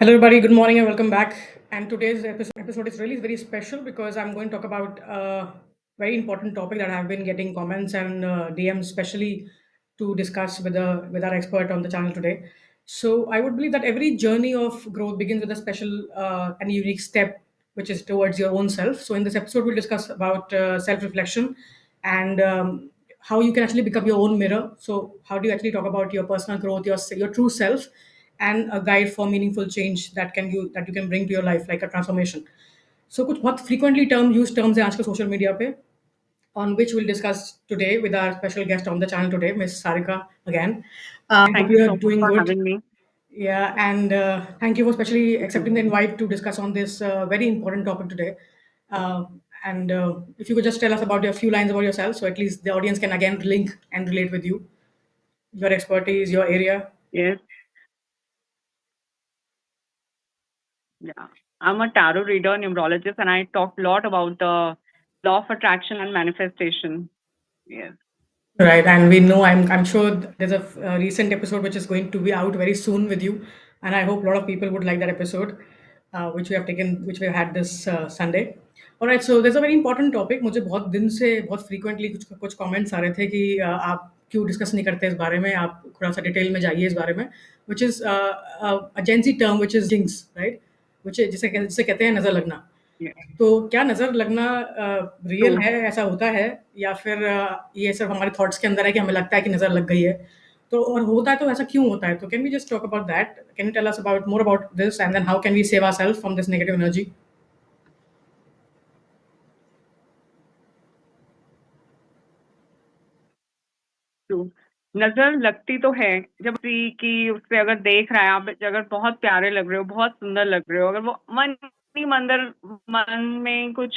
Hello, everybody. Good morning and welcome back. And today's episode is really very special because I'm going to talk about a very important topic that I've been getting comments and DMs, especially to discuss with our expert on the channel today. So I would believe that every journey of growth begins with a special and unique step, which is towards your own self. So in this episode, we'll discuss about self-reflection and how you can actually become your own mirror. So how do you actually talk about your personal growth, your true self, and a guide for meaningful change that you can bring to your life, like a transformation. So कुछ बहुत frequently used terms हैं आजकल social media पे, on which we'll discuss today with our special guest on the channel today, Miss Sarika again. Hope Thank you you're so much doing for good. having me. Yeah, and thank you for especially accepting the Mhm. invite to discuss on this very important topic today. And if you could just tell us about your few lines about yourself, so at least the audience can again link and relate with you, your expertise, your area. Yes, yeah. I'm a tarot reader, numerologist, and I talk a lot about the law of attraction and manifestation. Yes. Right, and we know I'm sure there's a recent episode which is going to be out very soon with you, and I hope a lot of people would like that episode, which we have had this Sunday. All right, so there's a very important topic. मुझे बहुत दिन से बहुत frequently कुछ कुछ comments आ रहे थे कि आप क्यों discuss नहीं करते इस बारे में, आप थोड़ा सा डिटेल में जाइए इस बारे में, which is a Gen Z term which is jinx, right? जिसे कहते हैं नजर लगना. Yeah. तो क्या नज़र लगना रियल True. है, ऐसा होता है या फिर ये सिर्फ़ हमारे थॉट्स के अंदर है कि हमें लगता है कि नज़र लग गई है? तो और होता है तो ऐसा क्यों होता है? तो can we just talk about that? Can you tell us about more about this and then how can we save ourself from this negative energy? True. नजर लगती तो है जब किसी की उससे अगर देख रहा है आप, अगर बहुत प्यारे लग रहे हो, बहुत सुंदर लग रहे हो, अगर वो मन ही मन में कुछ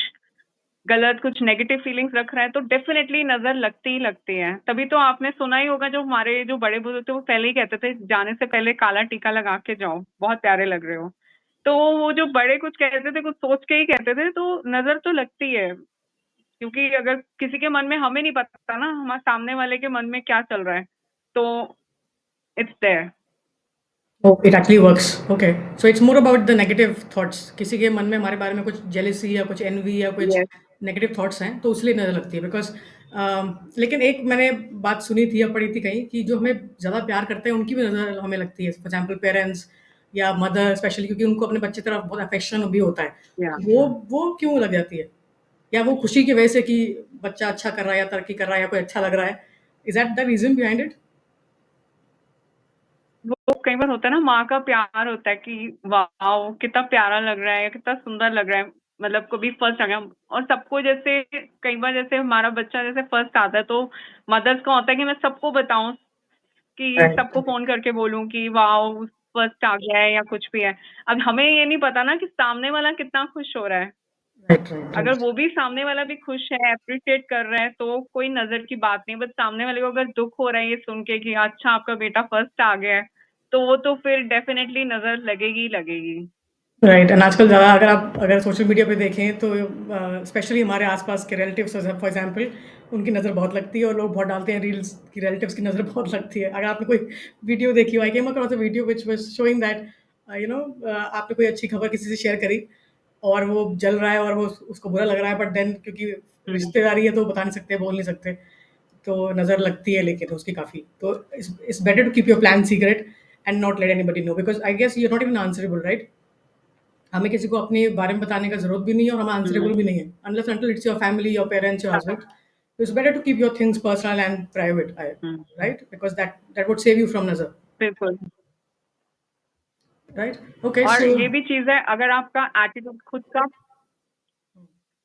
गलत, कुछ नेगेटिव फीलिंग्स रख रहा है, तो डेफिनेटली नज़र लगती ही लगती है। तभी तो आपने सुना ही होगा, जो हमारे जो बड़े-बुज़ुर्ग थे, वो पहले ही कहते थे, "जाने से पहले काला टीका लगा के जाओ, बहुत प्यारे लग रहे हो।" तो वो जो बड़े कुछ कहते थे, कुछ सोच के ही कहते थे, तो नज़र तो लगती है। क्योंकि अगर किसी के मन में हमें नहीं पता ना, हमारे सामने वाले के मन में क्या चल रहा है, तो it's there. Oh! It actually works, okay. So it's more about the negative thoughts, किसी के मन में हमारे बारे में कुछ जेलसी या कुछ एनवी या कुछ यस। नेगेटिव थॉट्स हैं, तो इसलिए नज़र लगती है बिकॉज़ लेकिन एक मैंने बात सुनी थी या पढ़ी थी कहीं कि जो हमें ज़्यादा प्यार करते हैं, उनकी भी नज़र हमें लगती है। फॉर एग्ज़ाम्पल पेरेंट्स या मदर स्पेशली, क्योंकि उनको अपने बच्चे की तरफ बहुत अफेक्शन भी होता है। या वो क्यों लग जाती है? या वो खुशी की वजह से कि बच्चा अच्छा कर रहा है या तरक्की कर रहा है या कोई अच्छा लग रहा है? Is that the reason behind it? वो कई बार होता है ना, माँ का प्यार होता है कि वाओ! कितना प्यारा लग रहा है, कितना सुंदर लग रहा है। मतलब कभी फर्स्ट आ गया, और सबको जैसे कई बार जैसे हमारा बच्चा जैसे फर्स्ट आता है, तो मदर्स का होता है कि मैं सबको बताऊँ, कि सबको राइट, फ़ोन करके बोलूँ कि वाओ! फर्स्ट आ गया है या कुछ भी है। अब हमें ये नहीं पता ना कि सामने वाला कितना खुश हो रहा है। राइट, राइट, अगर राइट। वो भी सामने वाला भी खुश है, एप्रिशिएट कर रहा है, तो कोई नज़र की बात नहीं। बट सामने वाले को अगर दुःख हो रहा है ये सुन के कि अच्छा आपका बेटा फर्स्ट आ गया है, तो वो तो फिर डेफ़िनेटली नज़र लगेगी ही लगेगी। राइट, एंड आजकल ज़्यादा अगर सोशल मीडिया पे देखें तो स्पेशली हमारे आसपास के रिलेटिव्स फॉर एग्जांपल, उनकी नज़र बहुत लगती है और लोग बहुत डालते हैं रील्स कि रिलेटिव्स की नज़र बहुत लगती है। अगर आपने कोई वीडियो देखी हो, I came across a video which was showing that आपने कोई अच्छी खबर किसी से शेयर करी और वो जल रहा है और वो उसको बुरा लग रहा है, बट देन क्योंकि हुँ। रिश्तेदारी है तो बता नहीं सकते, बोल नहीं सकते। तो नज़र लगती है लेकिन उसकी काफ़ी। तो it's better to keep your plan secret and not let anybody know because I guess you are not even answerable, right? हमें किसी को अपने बारे में बताने का ज़रूरत भी नहीं है और हम हुँ। आंसरेबल भी नहीं है। Unless until it's your family, your parents, your husband. So it's better to keep your things personal and private, hmm. right? Because that would save you from nazar, बिल्कुल। right? Okay, और so ये भी चीज़ है, अगर आपका attitude खुद का,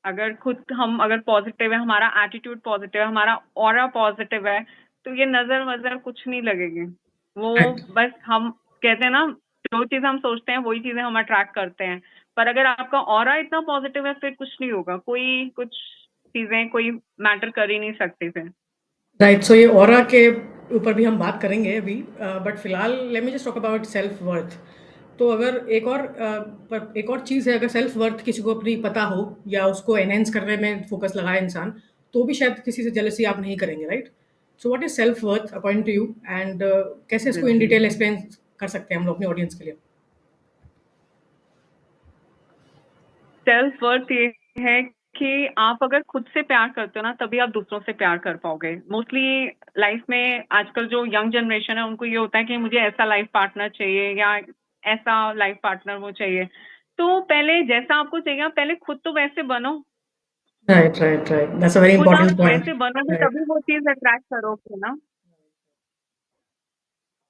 अगर खुद हम अगर पॉज़िटिव है, हमारा एटीट्यूड पॉज़िटिव है, हमारा ऑरा पॉज़िटिव है, तो ये नज़र-वज़र कुछ नहीं लगेगी। वो right. बस हम कहते हैं ना, जो चीज़ हम सोचते हैं वही चीज़ें हम अट्रैक्ट करते हैं। पर अगर आपका ऑरा इतना पॉज़िटिव है, फिर कुछ नहीं होगा। कोई कुछ चीज़ें कोई मैटर कर ही नहीं सकती फिर। राइट, सो ये ऑरा के ऊपर भी हम बात करेंगे अभी, बट फिलहाल let me just talk about self worth. तो अगर एक और चीज़ है, अगर सेल्फ वर्थ किसी को अपनी पता हो या उसको एनहेंस करने में फोकस लगाए इंसान, तो भी शायद किसी से जेलसी आप नहीं करेंगे, right? So what is self worth according to you, and कैसे इसको इन बिल्कुल। डिटेल एक्सप्लेन कर सकते हैं हम लोग अपनी ऑडियंस के लिए? सेल्फ वर्थ ये है कि आप अगर खुद से प्यार करते हो ना तभी आप दूसरों से प्यार कर पाओगे। मोस्टली लाइफ में आजकल जो यंग जनरेशन है उनको ये होता है कि मुझे ऐसा लाइफ पार्टनर चाहिए या ऐसा लाइफ पार्टनर वो चाहिए। तो पहले जैसा आपको चाहिए आप पहले खुद तो वैसे बनो। Right, right, right. That's a very खुद आप important point. वैसे बनोगे Right. तभी वो चीज़ अट्रैक्ट करोगे ना,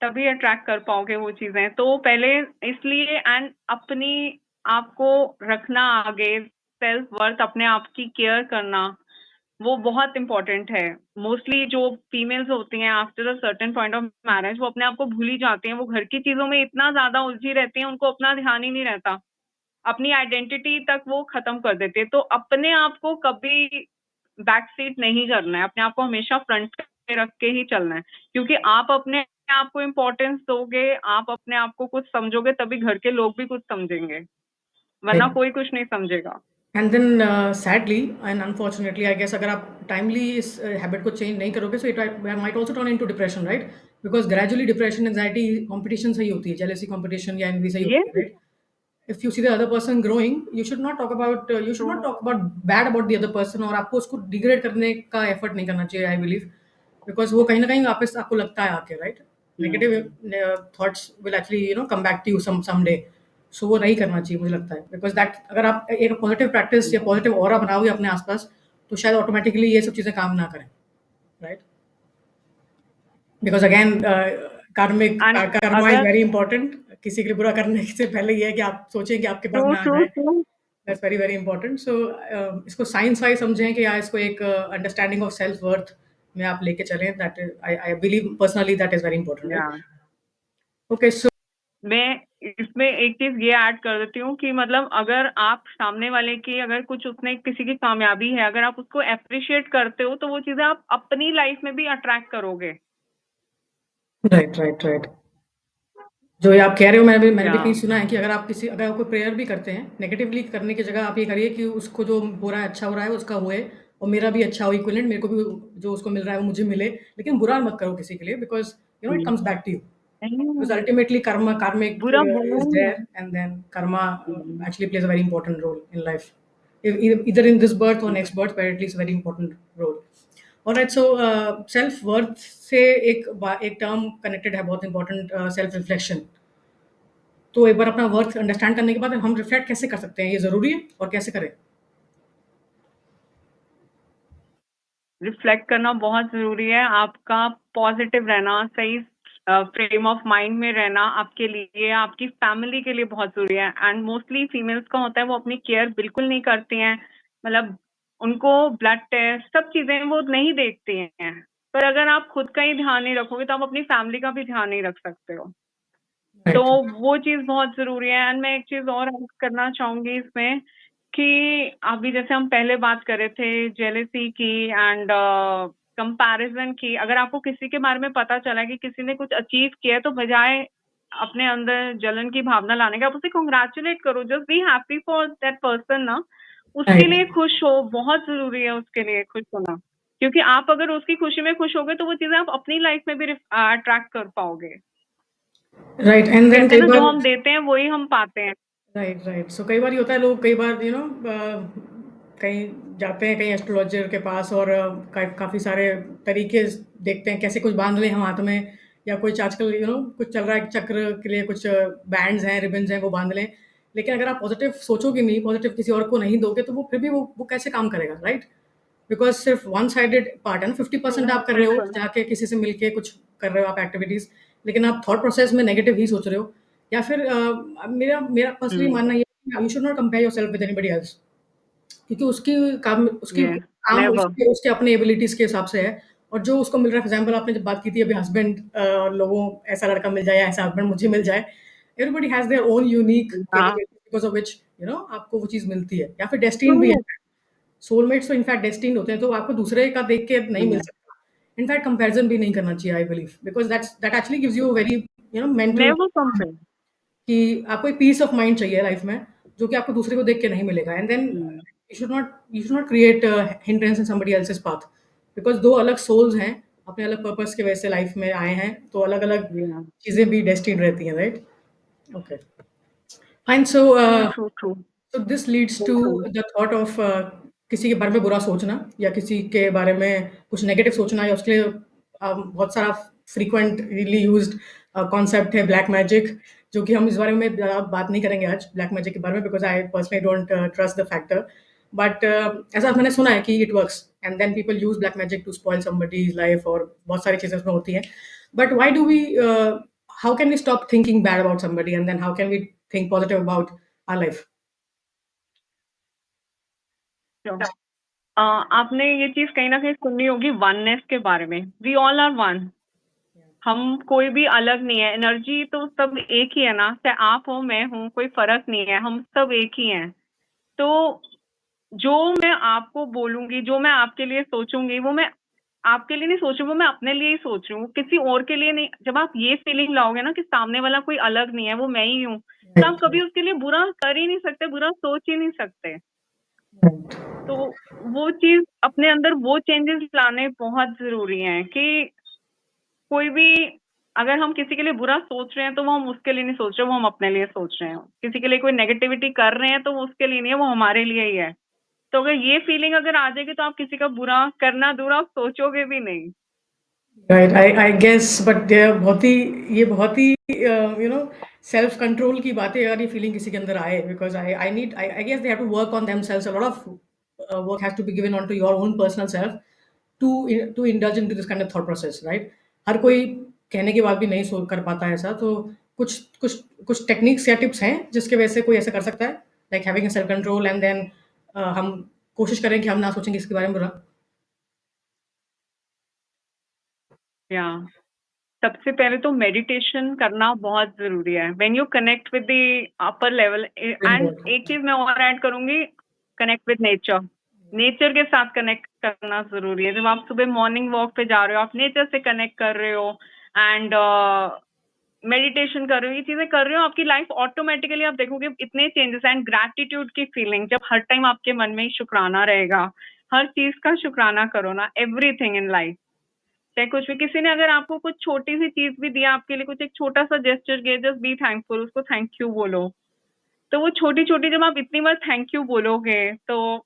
तभी अट्रैक्ट कर पाओगे वो चीज़ें। तो पहले इसलिए एंड अपनी आपको रखना आगे, सेल्फ वर्थ अपने आप की केयर करना, वो बहुत इम्पोर्टेंट है। मोस्टली जो फीमेल्स होती हैं after a certain point of marriage वो अपने आप को भूल ही जाती हैं। वो घर की चीज़ों में इतना ज़्यादा उलझी रहती हैं, उनको अपना ध्यान ही नहीं रहता। अपनी आइडेंटिटी तक वो खत्म कर देती है। तो अपने आप को कभी बैक सीट नहीं करना है, अपने आप को हमेशा फ्रंट पे रख के ही चलना है। क्योंकि आप अपने आप को इम्पोर्टेंस दोगे, आप अपने आप को कुछ समझोगे तभी घर के लोग भी कुछ समझेंगे, वरना Right. कोई कुछ नहीं समझेगा। And then sadly and unfortunately I guess अगर आप टाइमली इस हैबिट को चेंज नहीं करोगे so it might also turn into depression, right? Because gradually depression anxiety competition से ही होती है, जेलेसी कंपटीशन या एनवी से ही ये होती है, right? If you see the other person growing, you should not talk about you should तो not talk about bad about the other person, और आपको उसको डिग्रेड करने का एफर्ट नहीं करना चाहिए, आई बिलीव, बिकॉज वो कहीं ना कहीं वापस आपको लगता है आके, right? Negative thoughts will actually come back to you some day. So वो नहीं करना चाहिए मुझे लगता है, बिकॉज दैट अगर आप एक पॉजिटिव प्रैक्टिस या पॉजिटिव ऑरा बनाओगे अपने आसपास तो शायद ऑटोमेटिकली ये सब चीज़ें काम ना करें, राइट? बिकॉज अगेन कार्मिक एंड कर्मा इज अगर वेरी इंपॉर्टेंट। किसी के लिए बुरा करने से पहले ये है कि आप सोचें कि आपके पास ट्रू ना आ ट्रू जाए। True that's very very important. So इसको साइंस वाइज समझें कि या इसको एक अंडरस्टैंडिंग ऑफ सेल्फ वर्थ में आप लेके चलें। That I I believe personally that is very important, या राइट? ओके सो मैं इसमें एक चीज़ ये ऐड कर देती हूँ कि मतलब अगर आप सामने वाले की अगर कुछ उसने किसी की कामयाबी है, अगर आप उसको एप्रिशिएट करते हो, तो वो चीज़ें आप अपनी लाइफ में भी अट्रैक्ट करोगे। Right right right. जो ये आप कह रहे हो मैंने भी या कहीं सुना है कि अगर आप कोई प्रेयर भी करते हैं नेगेटिवली करने की जगह आप ये करिए कि उसको जो हो रहा है अच्छा हो रहा है उसका होए और मेरा भी अच्छा हो इक्विवेलेंट, मेरे को भी जो उसको मिल रहा है वो मुझे मिले, लेकिन बुरा मत करो किसी के लिए, because it hmm. Comes back to you. Because नहीं, ultimately karmic बुरा बोला is नहीं है। there, and then karma hmm, actually plays a very important role in life. Either in this birth or next birth, but at least a very important role. All right, so self worth से एक term connected है बहुत important, self reflection. तो एक बार अपना worth understand करने के बाद हम रिफ्लेक्ट कैसे कर सकते हैं, ये जरूरी है, और कैसे करें? रिफ्लेक्ट करना बहुत ज़रूरी है। आपका पॉज़िटिव रहना, सही फ्रेम ऑफ माइंड में रहना आपके लिए, आपकी फैमिली के लिए बहुत ज़रूरी है। एंड मोस्टली फीमेल्स का होता है वो अपनी केयर बिल्कुल नहीं करती हैं। मतलब उनको ब्लड टेस्ट सब चीज़ें वो नहीं देखती हैं। पर अगर आप खुद का ही ध्यान नहीं रखोगे तो आप अपनी फैमिली का भी ध्यान नहीं रख सकते हो। तो राइट वो चीज़ बहुत ज़रूरी है। एंड मैं एक चीज़ और ऐड करना चाहूँगी इसमें कि अभी जैसे हम पहले बात कर रहे थे जेलसी की एंड कंपैरिज़न की, अगर आपको किसी के बारे में पता चला है कि किसी ने कुछ अचीव किया है, तो बजाय अपने अंदर जलन की भावना लाने के, आप उसे कांग्रेचुलेट करो, just be happy for that person ना। उसके राइट लिए खुश हो, बहुत ज़रूरी है उसके लिए खुश होना। क्योंकि आप अगर उसकी खुशी में खुश होगे, तो वो चीज़ें आप अपनी लाइफ़ में भी अट्रैक्ट कर पाओगे। राइट। एंड देन कहते हैं कई ना जो बार हम देते हैं वही हम पाते हैं। Right right. सो कई बार ये होता है, लोग कई बार कहीं जाते हैं कहीं एस्ट्रोलॉजर के पास और काफ़ी सारे तरीके देखते हैं कैसे कुछ बांध लें हम हाथ में, या कुछ आजकल कुछ चल रहा है चक्र के लिए कुछ बैंड्स हैं, रिबन्स हैं, वो बांध लें। लेकिन अगर आप पॉजिटिव सोचोगे नहीं, पॉजिटिव किसी और को नहीं दोगे, तो वो फिर भी वो कैसे काम करेगा, राइट? बिकॉज सिर्फ वन साइडेड पार्ट है ना, 50% आप कर रहे हो बिल्कुल। जाके किसी से मिलके कुछ कर रहे हो आप एक्टिविटीज, लेकिन आप थॉट प्रोसेस में नेगेटिव ही सोच रहे हो। या फिर मेरा मेरा पर्सनली हुँ, मानना ये है you should not compare yourself with anybody else, क्योंकि उसकी ये काम नेवर। उसके उसके अपने एबिलिटीज के हिसाब से है। और जो उसको मिल रहा है, फॉर एग्जाम्पल आपने जब बात की थी अभी हस्बैंड, लोगों ऐसा लड़का मिल जाए या ऐसा हस्बैंड मुझे मिल जाए, everybody has their own unique हाँ, कैपेबिलिटी बिकॉज ऑफ व्हिच आपको वो चीज़ मिलती है, या फिर डेस्टिन भी है। ट्रू। सोलमेट्स तो इनफैक्ट डेस्टिन्ड होते हैं, तो आपको दूसरे का देख के नहीं मिल हुँ, सकता। इनफैक्ट कंपैरिजन भी नहीं करना चाहिए, I believe, because that actually gives you very mental, never compare. कि आपको एक पीस ऑफ माइंड चाहिए लाइफ में, जो कि आपको दूसरे को देख के नहीं मिलेगा। And then hmm, you should not create hindrance in somebody else's path, because 2 अलग सोल्स हैं, अपने अलग पर्पस की वजह से लाइफ में आए हैं, तो अलग-अलग या चीज़ें भी डेस्टिन्ड रहती हैं, right? Okay, fine. So true, true, true. So this leads to बिल्कुल। the thought of किसी के बारे में बुरा सोचना या किसी के बारे में कुछ नेगेटिव सोचना या उसके लिए बहुत सारा फ्रीक्वेंटली यूज्ड कॉन्सेप्ट है ब्लैक मैजिक, जो कि हम इस बारे में ज़्यादा बात नहीं करेंगे आज ब्लैक मैजिक के बारे में, because I personally don't trust the factor. But ऐसा मैंने सुना है कि it works and then people use black magic to spoil somebody's life और बहुत सारी चीज़ें उसमें होती हैं। But why do we how can we stop thinking bad about somebody and then how can we think positive about our life? Sure. आपने ये चीज़ कहीं न कहीं सुनी होगी वननेस के बारे में। We all are one. हम कोई भी अलग नहीं है, एनर्जी तो सब एक ही है ना, चाहे आप हो, मैं हूँ, कोई फ़र्क नहीं है, हम सब एक ही हैं। तो जो मैं आपको बोलूँगी, जो मैं आपके लिए सोचूँगी, वो मैं आपके लिए नहीं सोच रही हूँ, वो मैं अपने लिए ही सोच रही हूँ, किसी और के लिए नहीं। जब आप ये फीलिंग लाओगे ना कि सामने वाला कोई अलग नहीं है, वो मैं ही हूँ, तो आप राइट, कभी राइट, उसके लिए बुरा कर ही नहीं सकते, बुरा सोच ही नहीं सकते। राइट, तो वो चीज़ अपने अंदर वो चेंजेस लाने बहुत ज़रूरी हैं कि कोई भी अगर हम किसी के लिए बुरा सोच रहे हैं, तो वो हम उसके लिए नहीं सोच रहे, वो हम अपने लिए सोच रहे हैं। किसी के लिए कोई नेगेटिविटी कर रहे हैं, तो वो उसके लिए नहीं है, वो हमारे लिए ही है। तो अगर ये फीलिंग अगर आ जाएगी, तो आप किसी का बुरा करना दूर, आप सोचोगे भी नहीं। राइट। आई गेस बट ये बहुत ही यू नो सेल्फ कंट्रोल की बात है अगर ये फीलिंग किसी के अंदर आए, because I guess they have to work on themselves, a lot of work has to be given on to your own personal self to indulge into this kind of thought process, right? हर कोई कहने के बाद भी नहीं सो कर पाता है ऐसा, तो कुछ कुछ कुछ टेक्निक्स या टिप्स हैं जिसकी वजह से कोई ऐसा कर सकता है, like having a self control and then हम कोशिश करें कि हम ना सोचें किसी के बारे में बुरा। या सबसे पहले तो मेडिटेशन करना बहुत ज़रूरी है। When you connect with the upper level very and एक इंपॉर्टेंट। चीज़ मैं और ऐड करूँगी, कनेक्ट विद नेचर। नेचर के साथ कनेक्ट करना ज़रूरी है। जब आप सुबह मॉर्निंग वॉक पे जा रहे हो, आप नेचर से कनेक्ट कर रहे हो एंड मेडिटेशन कर रहे हो, ये चीज़ें कर रहे हो, आपकी लाइफ ऑटोमैटिकली आप देखोगे इतने चेंजेस एंड ग्रैटिट्यूड की फीलिंग जब हर टाइम आपके मन में शुक्राना रहेगा, हर चीज़ का शुक्राना करो ना, एवरीथिंग इन लाइफ। चाहे कुछ भी किसी ने अगर आपको कुछ छोटी-सी चीज़ भी दिया आपके लिए कुछ एक छोटा-सा जेस्चर किया, जस्ट बी थैंकफुल, उसको थैंक यू बोलो। तो वो छोटी-छोटी जब आप इतनी बार थैंक यू बोलोगे, तो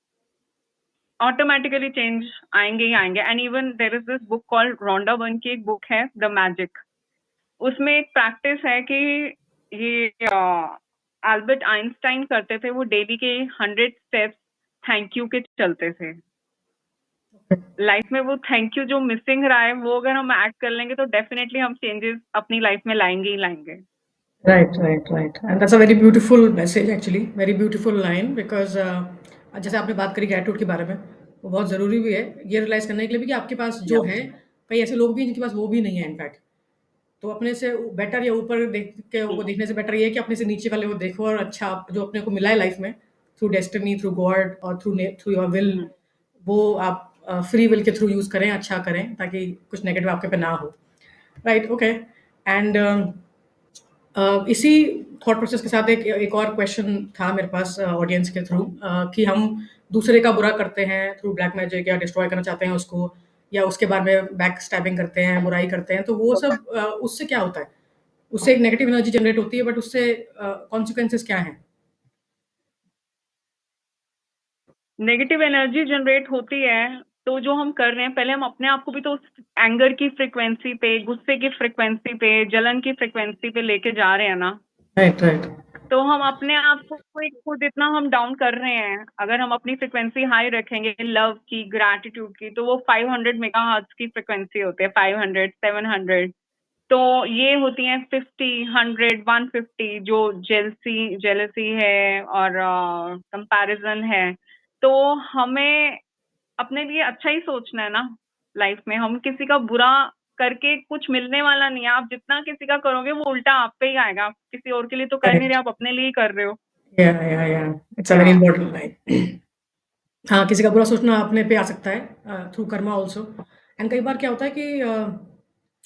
ऑटोमैटिकली चेंज आएँगे ही आएँगे and even there is this book called Rhonda Byrne की एक बुक है, द मैजिक। उसमें एक प्रैक्टिस है कि ये अल्बर्ट आइंस्टाइन करते थे, वो डेली के 100 स्टेप्स थैंक यू के चलते थे। लाइफ में वो थैंक यू जो मिसिंग रहा है, वो अगर हम ऐड कर लेंगे तो डेफिनिटली हम चेंजेस अपनी लाइफ में लाएँगे ही लाएँगे। Right, right, right, and that's a very beautiful message actually, very beautiful line, because जैसे आपने बात करी ग्रैटिट्यूड के बारे में, वो बहुत ज़रूरी भी है, ये रियलाइज़ करने के लिए भी कि आपके पास जो या है, कई ऐसे लोग भी हैं जिनके पास वो भी नहीं है इनफैक्ट। तो अपने से बेटर या ऊपर देख के वो देखने से बेटर ये है कि अपने से नीचे वाले को देखो और अच्छा जो अपने को मिला है लाइफ में, थ्रू डेस्टिनी, थ्रू गॉड और थ्रू योर विल, हुँ, वो आप फ्री विल के थ्रू यूज़ करें, अच्छा करें, ताकि कुछ नेगेटिव आपके पे ना हो। राइट, ओके, एंड इसी थॉट प्रोसेस के साथ एक और क्वेश्चन था मेरे पास ऑडियंस के थ्रू, कि हम दूसरे का बुरा करते हैं थ्रू ब्लैक मैजिक या डिस्ट्रॉय करना चाहते हैं उसको, या उसके बारे में बैक स्टैबिंग करते हैं, बुराई करते हैं, तो वो सब उससे क्या होता है? उससे एक नेगेटिव एनर्जी जनरेट होती है, बट उससे कॉन्सिक्वेंसेस क्या हैं? नेगेटिव एनर्जी जनरेट होती है, तो जो हम कर रहे हैं पहले हम अपने आप को भी तो उस एंगर की फ्रीक्वेंसी पे, गुस्से की फ्रीक्वेंसी पे, जलन की फ्रीक्वेंसी पे लेके जा रहे हैं ना। राइट, राइट, तो हम अपने आप को एक खुद इतना हम डाउन कर रहे हैं, अगर हम अपनी फ्रीक्वेंसी हाई रखेंगे लव की, ग्रैटिट्यूड की, तो वो 500 मेगाहर्ट्ज़ की फ्रीक्वेंसी होती है, 500, 700। तो ये होती हैं 50, 100, 150 जो जेलसी है और कंपैरिज़न है। तो हमें अपने लिए अच्छा ही सोचना है ना लाइफ में। हम किसी का बुरा करके कुछ मिलने वाला नहीं है। आप जितना किसी का करोगे वो उल्टा आप पे ही आएगा। आप किसी और के लिए तो कर नहीं रहे, राइट, आप अपने लिए ही कर रहे हो। या इट्स अ या वेरी इंपॉर्टेंट लाइन। हाँ, किसी का बुरा सोचना अपने पे आ सकता है थ्रू कर्मा ऑल्सो, एंड कई बार क्या होता है कि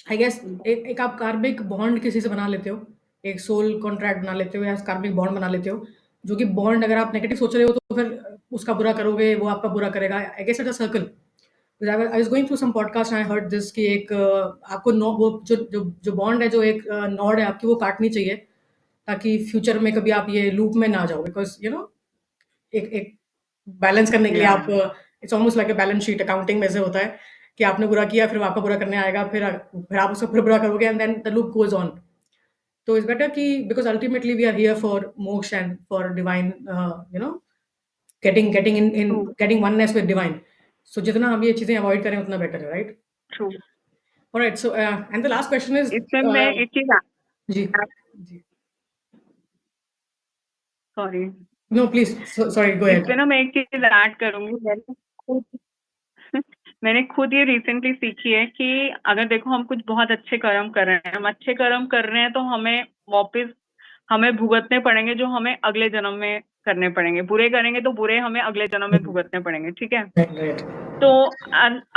आई गेस एक आप कार्मिक बॉन्ड किसी से बना लेते हो, एक सोल कॉन्ट्रैक्ट बना लेते हो या कार्मिक बॉन्ड बना लेते हो, जो कि बॉन्ड अगर आप नेगेटिव सोच रहे हो तो फिर उसका बुरा करोगे, वो आपका बुरा करेगा। I guess it's a circle. I was going through some podcast and I heard this कि एक आपको नौ वो जो बॉन्ड है, जो एक नॉड है आपकी, वो काटनी चाहिए ताकि फ्यूचर में कभी आप ये लूप में ना जाओ, बिकॉज़ एक बैलेंस करने के लिए आप, Yeah. It's almost like a balance sheet accounting में से होता है कि आपने बुरा किया, फिर आपका बुरा करने आएगा, फिर आप उसको फिर बुरा करोगे and then the loop goes on. तो इट्स बेटर कि because ultimately we are here for moksha and for divine, you know, getting in True. getting oneness with divine. So जितना हम ये चीज़ें अवॉइड करें उतना बेटर है, right? True. Alright, so and the last question is इसमें मैं एक चीज जी, जी। सॉरी, नो प्लीज़, सॉरी, गो इस अहेड। पे ना मैं एक चीज ऐड करूंगी। खुद मैंने खुद ये रिसेंटली सीखी है कि अगर देखो हम कुछ बहुत अच्छे कर्म कर रहे हैं, हम अच्छे कर्म कर रहे हैं तो हमें वापस हमें भुगतने पड़ेंगे, जो हमें अगले जन्म में करने पड़ेंगे। बुरे करेंगे तो बुरे हमें अगले जन्म में भुगतने पड़ेंगे, ठीक है? राइट, राइट, तो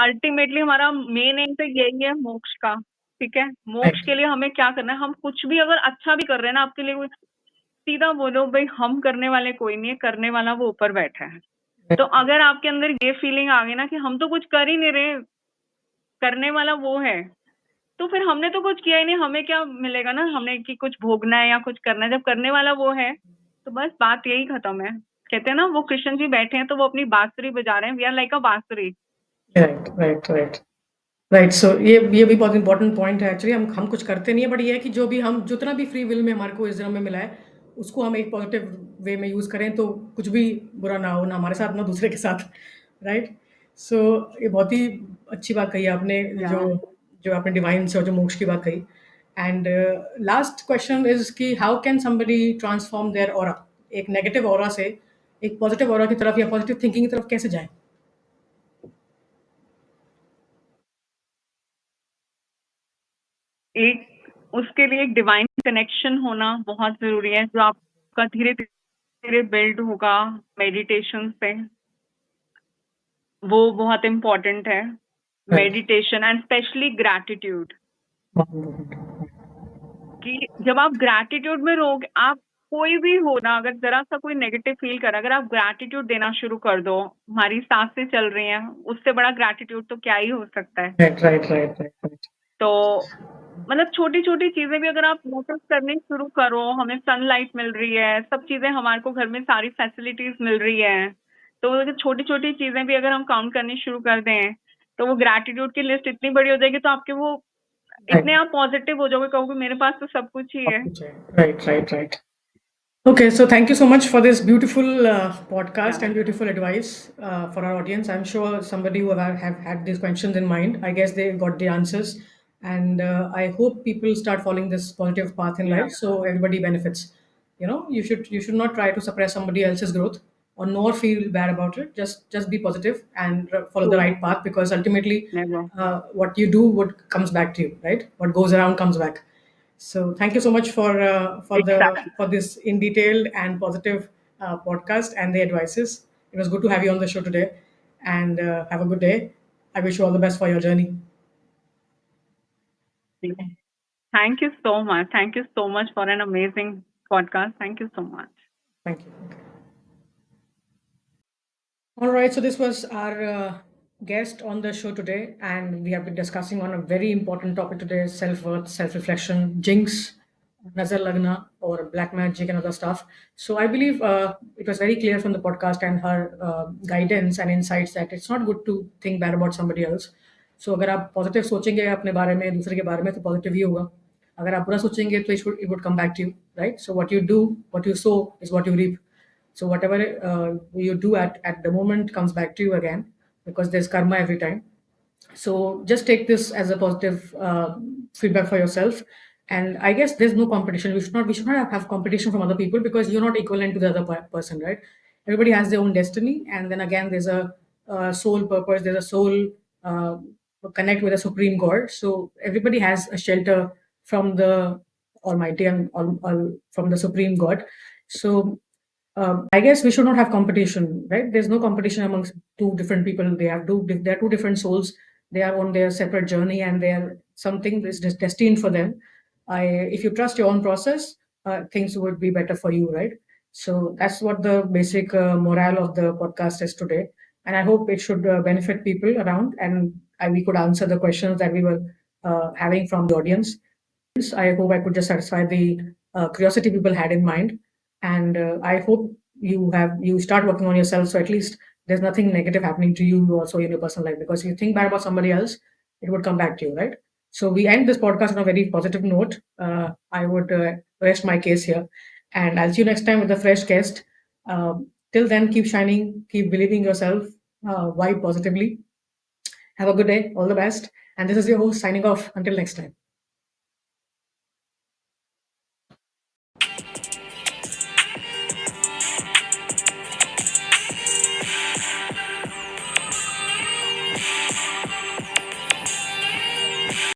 अल्टीमेटली हमारा मेन एम तो यही है मोक्ष का, ठीक है? मोक्ष राइट, के लिए हमें क्या करना है, हम कुछ भी अगर अच्छा भी कर रहे हैं ना आपके लिए, सीधा बोलो भाई हम करने वाले कोई नहीं है, करने वाला वो ऊपर बैठा है। तो राइट, अगर आपके अंदर ये फीलिंग आ गई ना कि हम तो कुछ कर ही नहीं रहे, करने वाला वो है, तो फिर हमने तो कुछ किया ही नहीं, हमें क्या मिलेगा ना, हमें कि कुछ भोगना है या कुछ करना है। जब करने वाला वो है तो बस बात यही खत्म है। कहते हैं ना, वो कृष्ण जी बैठे हैं तो वो अपनी बांसुरी बजा रहे हैं, वी आर लाइक अ बांसुरी। Right, right, right. राइट, सो ये भी बहुत इंपॉर्टेंट पॉइंट है एक्चुअली। हम कुछ करते नहीं है, बट ये है कि जो भी हम जितना भी फ्री विल में हमारे को इस जन्म में मिला है, उसको हम एक पॉजिटिव वे में यूज़ करें तो कुछ भी बुरा ना हो, ना हमारे साथ ना दूसरे के साथ, राइट? सो ये बहुत ही अच्छी बात कही आपने, या जो जो आपने डिवाइन से और जो मोक्ष की बात कही। एंड लास्ट क्वेश्चन इज कि how can somebody transform their aura, एक नेगेटिव ऑरा से एक पॉजिटिव ऑरा की तरफ या पॉजिटिव थिंकिंग की तरफ कैसे जाए? एक उसके लिए एक डिवाइन कनेक्शन होना बहुत जरूरी है, जो आपका धीरे धीरे बिल्ड होगा मेडिटेशन से। वो बहुत इम्पोर्टेंट है, right, meditation and specially gratitude. कि जब आप ग्रैटिट्यूड में रहोगे, आप कोई भी हो ना, अगर जरा सा कोई नेगेटिव फील कर, अगर आप ग्रैटिट्यूड देना शुरू कर दो, हमारी सांसें चल रही हैं, उससे बड़ा ग्रैटिट्यूड तो क्या ही हो सकता है। राइट, राइट, राइट, राइट, तो मतलब छोटी छोटी चीजें भी अगर आप नोटिस करनी शुरू करो, हमें सनलाइट मिल रही है, सब चीजें हमारे को घर में सारी फैसिलिटीज मिल रही है, तो अगर छोटी छोटी चीजें भी अगर हम काउंट करनी शुरू कर दें, तो वो ग्रैटिट्यूड की लिस्ट इतनी बड़ी हो जाएगी, तो आपके वो इतने राइट। आप पॉजिटिव हो जाओगे, कहोगे मेरे पास तो सब कुछ ही है। Right, right, right. Okay, so thank you so much for this beautiful podcast Yeah. and beautiful advice for our audience. I'm sure somebody who have had these questions in mind, I guess they got the answers. And I hope people start following this positive path in Yeah. life so everybody benefits. You know, you should not try to suppress somebody else's growth or nor feel bad about it. Just be positive and follow the True. right path, because ultimately Never. what you do, what comes back to you, right? What goes around comes back. So thank you so much Exactly. for this in detailed and positive podcast and the advices. It was good to have you on the show today, and have a good day. I wish you all the best for your journey. Thank you so much. Thank you so much for an amazing podcast. Thank you so much. Thank you. All right, so this was our guest on the show today, and we have been discussing on a very important topic today: self-worth, self-reflection, jinx, nazar lagna, or black magic and other stuff. So I believe it was very clear from the podcast and her guidance and insights that it's not good to think bad about somebody else. So अगर आप positive सोचेंगे अपने बारे में, दूसरे के बारे में, तो पॉजिटिव ही होगा. अगर आप बुरा सोचेंगे तो it would come back to you, right? So what you do, what you sow is what you reap. So whatever you do at the moment comes back to you again, because there's karma every time. So just take this as a positive feedback for yourself. And I guess there's no competition. We should not have competition from other people, because you're not equivalent to the other person, right? Everybody has their own destiny, and then again there's a soul purpose. There's a soul uh, connect with a supreme God. So everybody has a shelter from the Almighty and from the supreme God. So I guess we should not have competition, right? There's no competition amongst two different people. They're two different souls. They are on their separate journey, and they're something is just destined for them. If you trust your own process, things would be better for you, right? So that's what the basic morale of the podcast is today, and I hope it should benefit people around, and we could answer the questions that we were having from the audience. I hope I could just satisfy the curiosity people had in mind, and I hope you start working on yourself, so at least there's nothing negative happening to you also in your personal life, because if you think bad about somebody else, it would come back to you, right? So we end this podcast on a very positive note. I would rest my case here, and I'll see you next time with a fresh guest. Till then, keep shining, keep believing yourself, vibe positively. Have a good day, all the best, and this is your host signing off. Until next time.